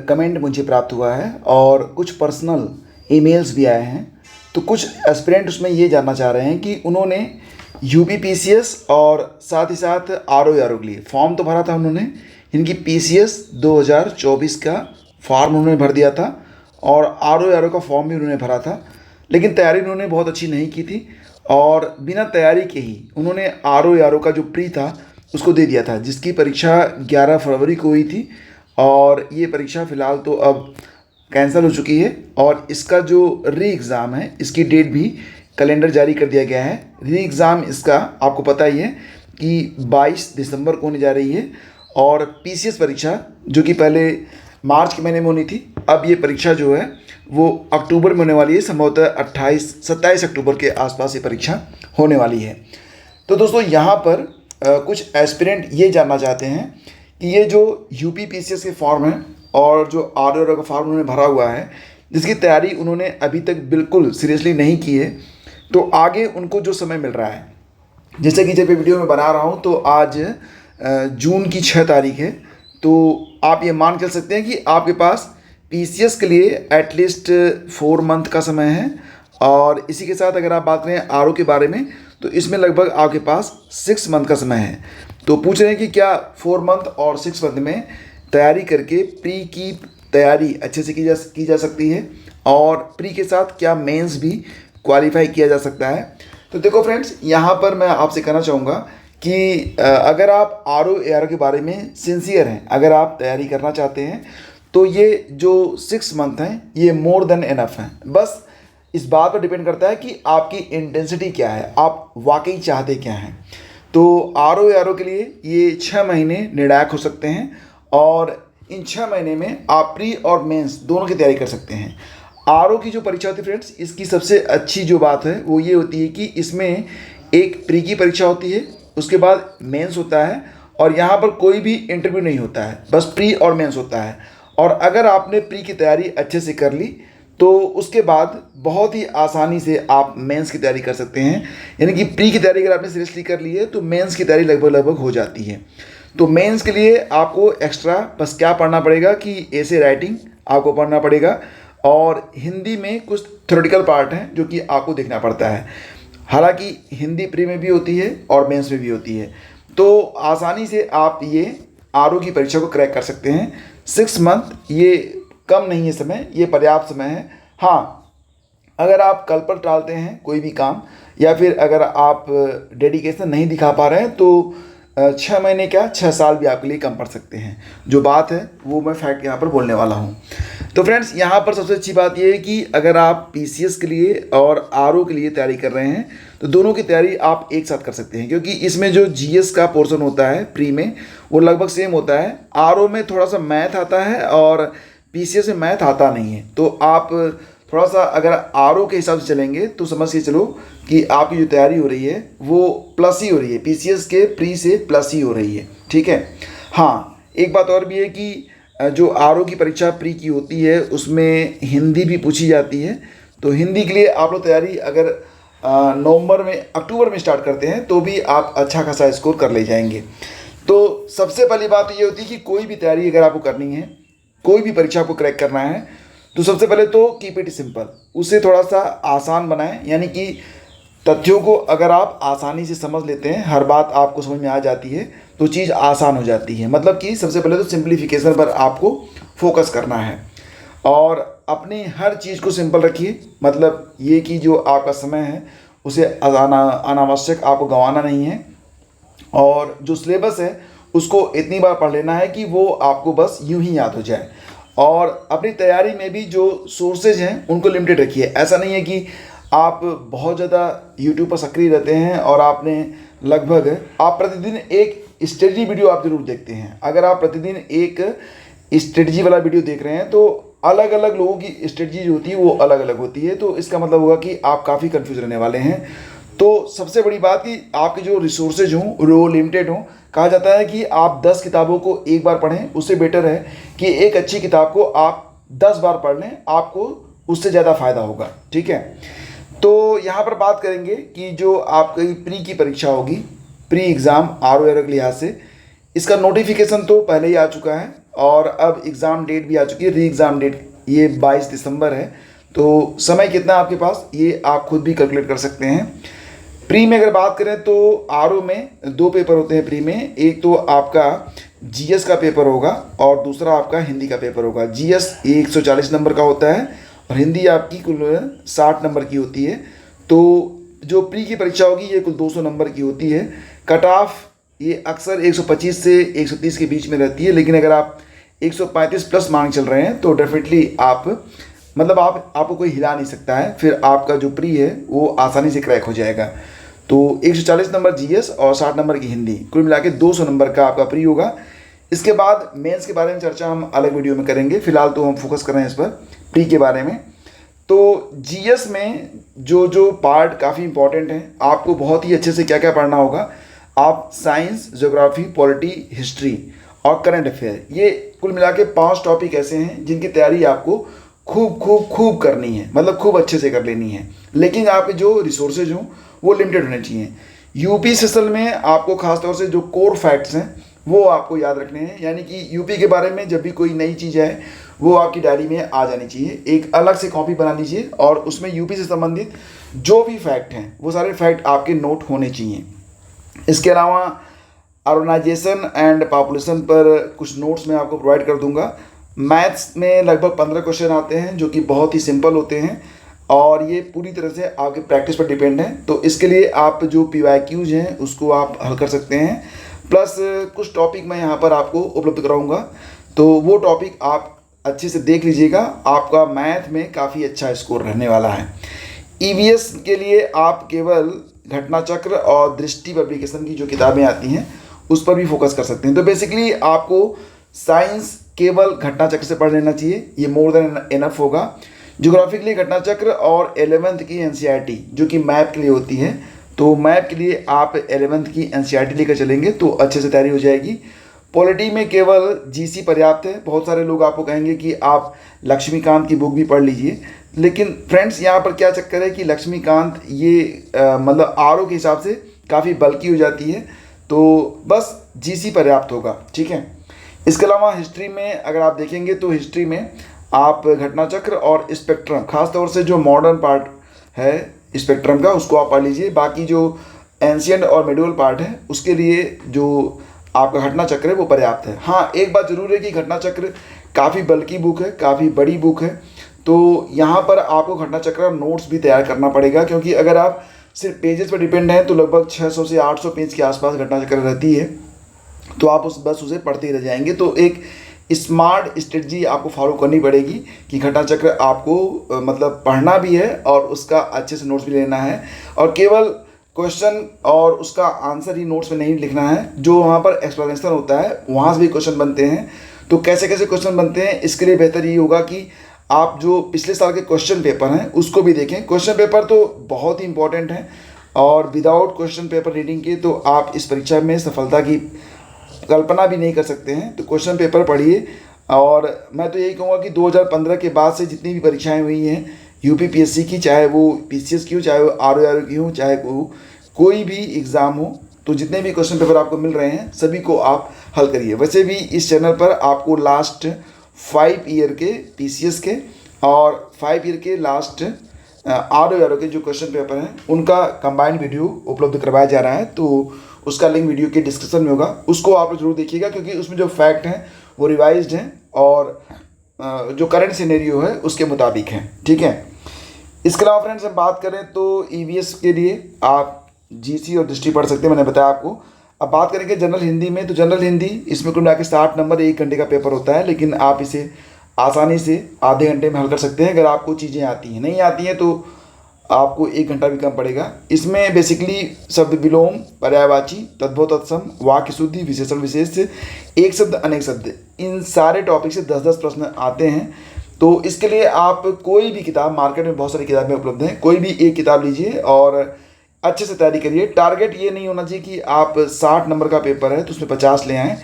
Comment मुझे प्राप्त हुआ है और कुछ पर्सनल ईमेल्स भी आए हैं। तो कुछ एस्पिरेंट उसमें ये जानना चाह रहे हैं कि उन्होंने यूपीपीसीएस और साथ ही साथ आरओ के लिए फॉर्म तो भरा था उन्होंने, इनकी पीसीएस 2024 का फॉर्म उन्होंने भर दिया था और आरओ का फॉर्म भी उन्होंने भरा था, लेकिन तैयारी उन्होंने बहुत अच्छी नहीं की थी और बिना तैयारी के ही उन्होंने आरओ का जो प्री था उसको दे दिया था, जिसकी परीक्षा 11 फरवरी को हुई थी और ये परीक्षा फ़िलहाल तो अब कैंसिल हो चुकी है और इसका जो री एग्ज़ाम है इसकी डेट भी कैलेंडर जारी कर दिया गया है। री एग्ज़ाम इसका आपको पता ही है कि 22 दिसंबर को होने जा रही है और पीसीएस परीक्षा जो कि पहले मार्च के महीने में होनी थी, अब ये परीक्षा जो है वो अक्टूबर में होने वाली है। संभवतः 27 अक्टूबर के आसपास ये परीक्षा होने वाली है। तो दोस्तों यहाँ पर कुछ एस्पिरेंट ये जानना चाहते हैं कि ये जो यूपीपीसीएस के फॉर्म हैं और जो आरओ का फॉर्म उन्होंने भरा हुआ है, जिसकी तैयारी उन्होंने अभी तक बिल्कुल सीरियसली नहीं की है, तो आगे उनको जो समय मिल रहा है, जैसे कि जब ये वीडियो मैं बना रहा हूँ तो आज जून की 6 तारीख है, तो आप ये मान कर सकते हैं कि आपके पास पीसीएस के लिए एटलीस्ट 4 मंथ का समय है। और इसी के साथ अगर आप बात करें आरओ के बारे में तो इसमें लगभग आपके पास 6 मंथ का समय है। तो पूछ रहे हैं कि क्या 4 मंथ और 6 मंथ में तैयारी करके प्री की तैयारी अच्छे से की जा सकती है और प्री के साथ क्या मेंस भी क्वालिफाई किया जा सकता है। तो देखो फ्रेंड्स, यहाँ पर मैं आपसे कहना चाहूँगा कि अगर आप आरओ के बारे में सिंसियर हैं, अगर आप तैयारी करना चाहते हैं तो ये जो 6 मंथ हैं ये मोर देन इनफ हैं। बस इस बात पर डिपेंड करता है कि आपकी इंटेंसिटी क्या है, आप वाकई चाहते क्या हैं। तो आरओ के लिए ये 6 महीने निर्णायक हो सकते हैं और इन 6 महीने में आप प्री और मेंस दोनों की तैयारी कर सकते हैं। आरओ की जो परीक्षा होती है फ्रेंड्स, इसकी सबसे अच्छी जो बात है वो ये होती है कि इसमें एक प्री की परीक्षा होती है, उसके बाद मेंस होता है और यहाँ पर कोई भी इंटरव्यू नहीं होता है, बस प्री और मेंस होता है। और अगर आपने प्री की तैयारी अच्छे से कर ली तो उसके बाद बहुत ही आसानी से आप मेंस की तैयारी कर सकते हैं। यानी कि प्री की तैयारी अगर आपने सीरियसली कर ली है तो मेंस की तैयारी लगभग हो जाती है। तो मेंस के लिए आपको एक्स्ट्रा बस क्या पढ़ना पड़ेगा कि ऐसे राइटिंग आपको पढ़ना पड़ेगा और हिंदी में कुछ थ्योरेटिकल पार्ट हैं जो कि आपको देखना पड़ता है। हालांकि हिंदी प्री में भी होती है और मेंस में भी होती है, तो आसानी से आप ये आरओ की परीक्षा को क्रैक कर सकते हैं। 6 मंथ ये कम नहीं है समय, ये पर्याप्त समय है। हाँ, अगर आप कल पर टालते हैं कोई भी काम या फिर अगर आप डेडिकेशन नहीं दिखा पा रहे हैं तो 6 महीने क्या 6 साल भी आपके लिए कम पड़ सकते हैं। जो बात है वो मैं फैक्ट यहाँ पर बोलने वाला हूँ। तो फ्रेंड्स, यहाँ पर सबसे अच्छी बात ये है कि अगर आप पीसीएस के लिए और आरओ के लिए तैयारी कर रहे हैं तो दोनों की तैयारी आप एक साथ कर सकते हैं, क्योंकि इसमें जो जीएस का पोर्शन होता है प्री में वो लगभग सेम होता है। आरओ में थोड़ा सा मैथ आता है और पीसीएस में मैथ आता नहीं है। तो आप थोड़ा सा अगर आरओ के हिसाब से चलेंगे तो समझ के चलो कि आपकी जो तैयारी हो रही है वो प्लस ही हो रही है, पीसीएस के प्री से प्लस ही हो रही है। ठीक है। हाँ, एक बात और भी है कि जो आरओ की परीक्षा प्री की होती है उसमें हिंदी भी पूछी जाती है। तो हिंदी के लिए आप लोग तैयारी अगर अक्टूबर में स्टार्ट करते हैं तो भी आप अच्छा खासा स्कोर कर ले जाएंगे। तो सबसे पहली बात ये होती है कि कोई भी तैयारी अगर आपको करनी है, कोई भी परीक्षा को क्रैक करना है, तो सबसे पहले तो कीप इट सिंपल, उसे थोड़ा सा आसान बनाएं। यानी कि तथ्यों को अगर आप आसानी से समझ लेते हैं, हर बात आपको समझ में आ जाती है तो चीज़ आसान हो जाती है। मतलब कि सबसे पहले तो सिंप्लीफिकेशन पर आपको फोकस करना है और अपनी हर चीज़ को सिंपल रखिए। मतलब ये कि जो आपका समय है उसे अनावश्यक आपको गंवाना नहीं है और जो सिलेबस है उसको इतनी बार पढ़ लेना है कि वो आपको बस यूं ही याद हो जाए। और अपनी तैयारी में भी जो सोर्सेज हैं उनको लिमिटेड रखिए। ऐसा नहीं है कि आप बहुत ज़्यादा यूट्यूब पर सक्रिय रहते हैं और आपने लगभग आप प्रतिदिन एक स्ट्रेटजी वीडियो आप ज़रूर देखते हैं। अगर आप प्रतिदिन एक स्ट्रेटजी वाला वीडियो देख रहे हैं तो अलग अलग लोगों की स्ट्रेटजी जो होती है वो अलग अलग होती है, तो इसका मतलब होगा कि आप काफ़ी कंफ्यूज रहने वाले हैं। तो सबसे बड़ी बात कि आपके जो रिसोर्सेज हों वो लिमिटेड हों। कहा जाता है कि आप 10 किताबों को एक बार पढ़ें, उससे बेटर है कि एक अच्छी किताब को आप 10 बार पढ़ लें, आपको उससे ज़्यादा फ़ायदा होगा। ठीक है। तो यहाँ पर बात करेंगे कि जो आपकी प्री की परीक्षा होगी, प्री एग्ज़ाम आरओ के लिहाज से, इसका नोटिफिकेशन तो पहले ही आ चुका है और अब एग्ज़ाम डेट भी आ चुकी है, री एग्ज़ाम डेट ये 22 दिसंबर है। तो समय कितना है आपके पास ये आप खुद भी कैलकुलेट कर सकते हैं। प्री में अगर बात करें तो आरओ में 2 पेपर होते हैं प्री में, एक तो आपका जीएस का पेपर होगा और दूसरा आपका हिंदी का पेपर होगा। जीएस 140 नंबर का होता है और हिंदी आपकी कुल 60 नंबर की होती है। तो जो प्री की परीक्षा होगी ये कुल 200 नंबर की होती है। कट ऑफ ये अक्सर 125 से 130 के बीच में रहती है, लेकिन अगर आप 135 प्लस मार्क चल रहे हैं तो डेफिनेटली आपको कोई हिला नहीं सकता है, फिर आपका जो प्री है वो आसानी से क्रैक हो जाएगा। तो 140 नंबर जीएस और 60 नंबर की हिंदी, कुल मिला के 200 नंबर का आपका प्री होगा। इसके बाद मेंस के बारे में चर्चा हम अलग वीडियो में करेंगे, फिलहाल तो हम फोकस कर रहे हैं इस पर प्री के बारे में। तो जीएस में जो पार्ट काफ़ी इंपॉर्टेंट है, आपको बहुत ही अच्छे से क्या क्या पढ़ना होगा। आप साइंस, ज्योग्राफी, पॉलिटी, हिस्ट्री और करंट अफेयर, ये कुल मिला के 5 टॉपिक ऐसे हैं जिनकी तैयारी आपको खूब करनी है, मतलब खूब अच्छे से कर लेनी है। लेकिन आपके जो रिसोर्सेज हों वो लिमिटेड होने चाहिए। यूपी सेशन में आपको खासतौर से जो कोर फैक्ट्स हैं वो आपको याद रखने हैं, यानी कि यूपी के बारे में जब भी कोई नई चीज़ है वो आपकी डायरी में आ जानी चाहिए। एक अलग से कॉपी बना लीजिए और उसमें यूपी से संबंधित जो भी फैक्ट हैं वो सारे फैक्ट आपके नोट होने चाहिए। इसके अलावा अर्बनाइजेशन एंड पॉपुलेशन पर कुछ नोट्स मैं आपको प्रोवाइड कर दूंगा। मैथ्स में लगभग 15 क्वेश्चन आते हैं जो कि बहुत ही सिंपल होते हैं और ये पूरी तरह से आपके प्रैक्टिस पर डिपेंड है। तो इसके लिए आप जो PYQs हैं उसको आप हल कर सकते हैं, प्लस कुछ टॉपिक मैं यहाँ पर आपको उपलब्ध कराऊंगा, तो वो टॉपिक आप अच्छे से देख लीजिएगा। आपका मैथ में काफ़ी अच्छा स्कोर रहने वाला है। EVS के लिए आप केवल घटना चक्र और दृष्टि पब्लिकेशन की जो किताबें आती हैं उस पर भी फोकस कर सकते हैं। तो बेसिकली आपको साइंस केवल घटना चक्र से पढ़ लेना चाहिए, ये मोर देन इनफ होगा। ज्योग्राफी के लिए घटना चक्र और 11th की NCERT जो कि मैप के लिए होती है, तो मैप के लिए आप 11th की NCERT लेकर चलेंगे तो अच्छे से तैयारी हो जाएगी। पॉलिटी में केवल GC पर्याप्त है। बहुत सारे लोग आपको कहेंगे कि आप लक्ष्मीकांत की बुक भी पढ़ लीजिए, लेकिन फ्रेंड्स यहाँ पर क्या चक्कर है कि लक्ष्मीकांत ये मतलब RO के हिसाब से काफ़ी बल्कि हो जाती है, तो बस GC पर्याप्त होगा, ठीक है। इसके अलावा हिस्ट्री में अगर आप देखेंगे तो हिस्ट्री में आप घटना चक्र और स्पेक्ट्रम, खासतौर से जो मॉडर्न पार्ट है स्पेक्ट्रम का उसको आप पढ़ लीजिए। बाकी जो एंशिएंट और मेडिवल पार्ट है उसके लिए जो आपका घटना चक्र है वो पर्याप्त है। हाँ, एक बात जरूर है कि घटना चक्र काफ़ी बल्कि बुक है, काफ़ी बड़ी बुक है, तो यहाँ पर आपको घटना चक्र नोट्स भी तैयार करना पड़ेगा, क्योंकि अगर आप सिर्फ पेजेस पर डिपेंड हैं तो लगभग 600 से 800 पेज के आसपास घटना चक्र रहती है, तो आप बस उसे पढ़ते ही रह जाएंगे। तो एक स्मार्ट स्ट्रेटजी आपको फॉलो करनी पड़ेगी कि घटना चक्र आपको मतलब पढ़ना भी है और उसका अच्छे से नोट्स भी लेना है, और केवल क्वेश्चन और उसका आंसर ही नोट्स में नहीं लिखना है। जो वहाँ पर एक्सप्लेनेशन होता है वहाँ से भी क्वेश्चन बनते हैं, तो कैसे कैसे क्वेश्चन बनते हैं इसके लिए बेहतर ये होगा कि आप जो पिछले साल के क्वेश्चन पेपर हैं उसको भी देखें। क्वेश्चन पेपर तो बहुत ही इंपॉर्टेंट है और विदाउट क्वेश्चन पेपर रीडिंग के तो आप इस परीक्षा में सफलता की कल्पना भी नहीं कर सकते हैं। तो क्वेश्चन पेपर पढ़िए, और मैं तो यही कहूँगा कि 2015 के बाद से जितनी भी परीक्षाएं हुई हैं UPPSC की, चाहे वो PCS की हो, चाहे वो RO की हो, चाहे वो कोई भी एग्ज़ाम हो, तो जितने भी क्वेश्चन पेपर आपको मिल रहे हैं सभी को आप हल करिए। वैसे भी इस चैनल पर आपको लास्ट 5 ईयर के PCS के और 5 ईयर के लास्ट RO के जो क्वेश्चन पेपर हैं उनका कंबाइंड वीडियो उपलब्ध करवाया जा रहा है, तो उसका लिंक वीडियो के डिस्क्रिप्शन में होगा, उसको आप जरूर देखिएगा, क्योंकि उसमें जो फैक्ट हैं वो रिवाइज्ड हैं और जो करंट सिनेरियो है उसके मुताबिक है, ठीक है। इसके अलावा फ्रेंड्स हम बात करें तो EVS के लिए आप GC और दृष्टि पढ़ सकते हैं, मैंने बताया आपको। अब बात करेंगे जनरल हिंदी में, तो जनरल हिंदी इसमें कुल मिलाकर 60 नंबर 1 घंटे का पेपर होता है, लेकिन आप इसे आसानी से आधे घंटे में हल कर सकते हैं अगर आपको चीज़ें आती हैं। नहीं आती हैं तो आपको 1 घंटा भी कम पड़ेगा। इसमें बेसिकली शब्द विलोम, पर्यायवाची, तद्भव तत्सम, वाक्य शुद्धि, विशेषण विशेष, एक शब्द अनेक शब्द, इन सारे टॉपिक से 10-10 प्रश्न आते हैं। तो इसके लिए आप कोई भी किताब, मार्केट में बहुत सारी किताबें उपलब्ध हैं, कोई भी एक किताब लीजिए और अच्छे से तैयारी करिए। टारगेट ये नहीं होना चाहिए कि आप 60 नंबर का पेपर है तो उसमें 50 ले आएँ।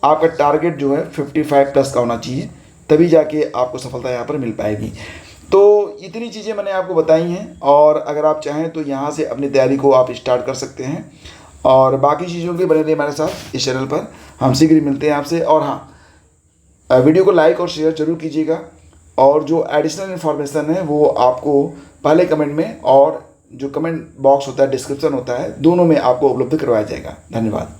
आपका टारगेट जो है 55 प्लस का होना चाहिए, तभी जाके आपको सफलता यहाँ पर मिल पाएगी। तो इतनी चीज़ें मैंने आपको बताई हैं, और अगर आप चाहें तो यहाँ से अपनी तैयारी को आप स्टार्ट कर सकते हैं, और बाकी चीज़ों के बने रहिए हमारे साथ इस चैनल पर। हम शीघ्र ही मिलते हैं आपसे। और हाँ, वीडियो को लाइक और शेयर जरूर कीजिएगा, और जो एडिशनल इन्फॉर्मेशन है वो आपको पहले कमेंट में और जो कमेंट बॉक्स होता है, डिस्क्रिप्शन होता है, दोनों में आपको उपलब्ध करवाया जाएगा। धन्यवाद।